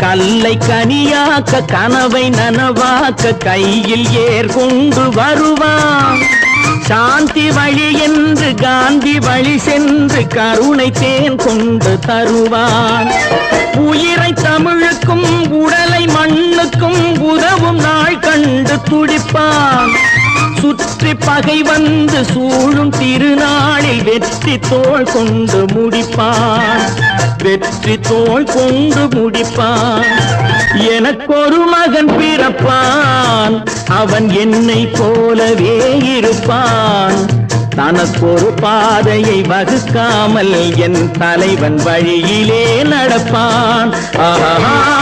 கல்லை கனியாக்க கனவை நனவாக்க கையில் ஏற்கொண்டு வருவான். சாந்தி வழி என்று காந்தி வழி சென்று கருணை தேன் கொண்டு தருவான். உயிரை தமிழுக்கும் உடலை மண்ணுக்கும் உதவும் நாள் கண்டு துடிப்பான். சுற்றி பகை வந்து சூழும் திருநாளில் வெற்றி தோள் கொண்டு முடிப்பான். வெற்றி தோள் கொண்டு முடிப்பான். எனக்கொரு மகன் பிறப்பான், அவன் என்னை போலவே இருப்பான். தனக்கொரு பாதையை வகுக்காமல் என் தலைவன் வழியிலே நடப்பான். ஆஹா.